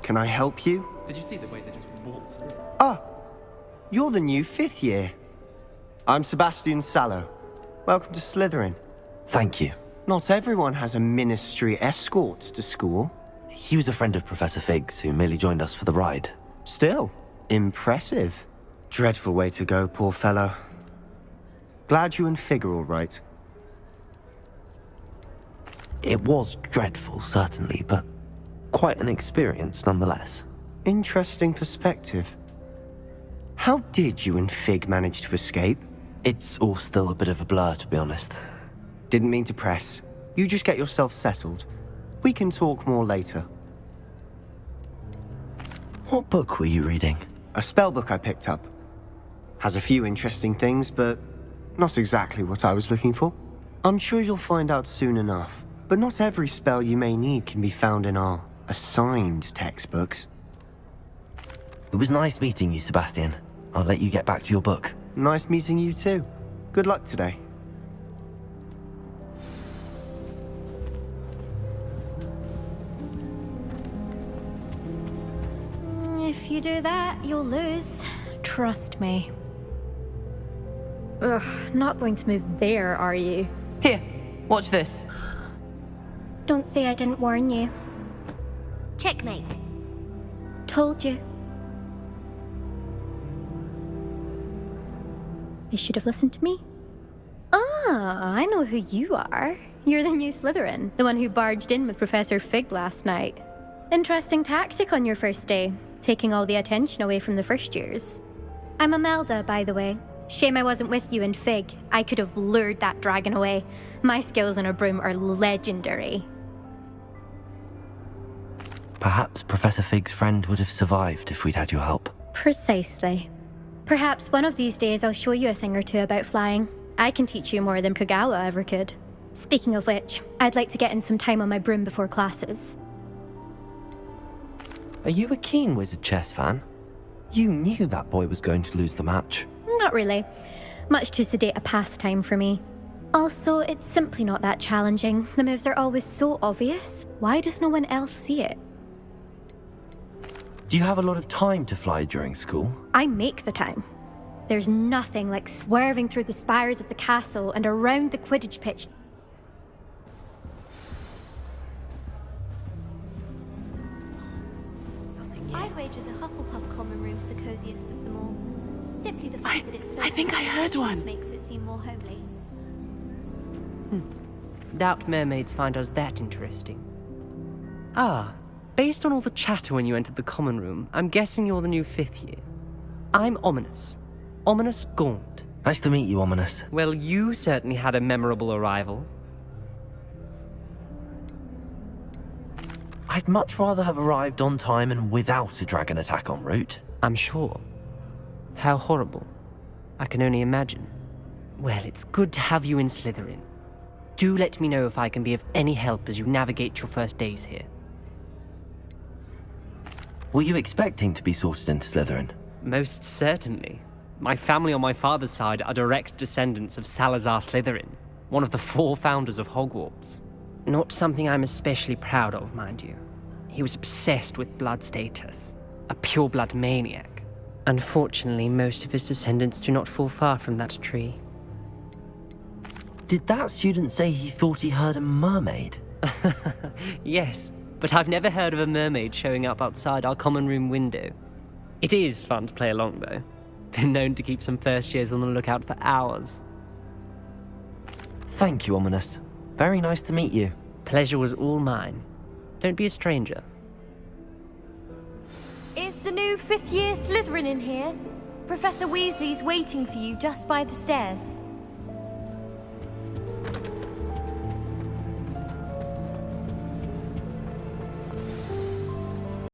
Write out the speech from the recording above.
Can I help you? Did you see the way they just waltzed? Ah, you're the new 5th year. I'm Sebastian Sallow. Welcome to Slytherin. Thank you. Not everyone has a ministry escort to school. He was a friend of Professor Fig's who merely joined us for the ride. Still, impressive. Dreadful way to go, poor fellow. Glad you and Fig are all right. It was dreadful, certainly, but quite an experience nonetheless. Interesting perspective. How did you and Fig manage to escape? It's all still a bit of a blur, to be honest. Didn't mean to press. You just get yourself settled. We can talk more later. What book were you reading? A spell book I picked up. Has a few interesting things, but not exactly what I was looking for. I'm sure you'll find out soon enough. But not every spell you may need can be found in our assigned textbooks. It was nice meeting you, Sebastian. I'll let you get back to your book. Nice meeting you too. Good luck today. If you do that, you'll lose. Trust me. Ugh, not going to move there, are you? Here, watch this. Don't say I didn't warn you. Checkmate. Told you. They should have listened to me. Ah, I know who you are. You're the new Slytherin, the one who barged in with Professor Fig last night. Interesting tactic on your first day, taking all the attention away from the first years. I'm Imelda, by the way. Shame I wasn't with you and Fig. I could have lured that dragon away. My skills on a broom are legendary. Perhaps Professor Fig's friend would have survived if we'd had your help. Precisely. Perhaps one of these days I'll show you a thing or two about flying. I can teach you more than Kogawa ever could. Speaking of which, I'd like to get in some time on my broom before classes. Are you a keen Wizard chess fan? You knew that boy was going to lose the match. Not really. Much too sedate a pastime for me. Also, it's simply not that challenging. The moves are always so obvious. Why does no one else see it? Do you have a lot of time to fly during school? I make the time. There's nothing like swerving through the spires of the castle and around the Quidditch pitch. I'd wager the Hufflepuff common room's the coziest of them all. Simply the fact that it's so I think I heard one. makes it seem more homely. Doubt mermaids find us that interesting. Ah, based on all the chatter when you entered the common room, I'm guessing you're the new 5th year. I'm Ominous. Ominous Gaunt. Nice to meet you, Ominous. Well, you certainly had a memorable arrival. I'd much rather have arrived on time and without a dragon attack en route. I'm sure. How horrible. I can only imagine. Well, it's good to have you in Slytherin. Do let me know if I can be of any help as you navigate your first days here. Were you expecting to be sorted into Slytherin? Most certainly. My family on my father's side are direct descendants of Salazar Slytherin, one of the 4 founders of Hogwarts. Not something I'm especially proud of, mind you. He was obsessed with blood status, a pure-blood maniac. Unfortunately, most of his descendants do not fall far from that tree. Did that student say he thought he heard a mermaid? Yes, but I've never heard of a mermaid showing up outside our common room window. It is fun to play along, though. Been known to keep some first years on the lookout for hours. Thank you, Ominous. Very nice to meet you. Pleasure was all mine. Don't be a stranger. Is the new 5th year Slytherin in here? Professor Weasley's waiting for you just by the stairs.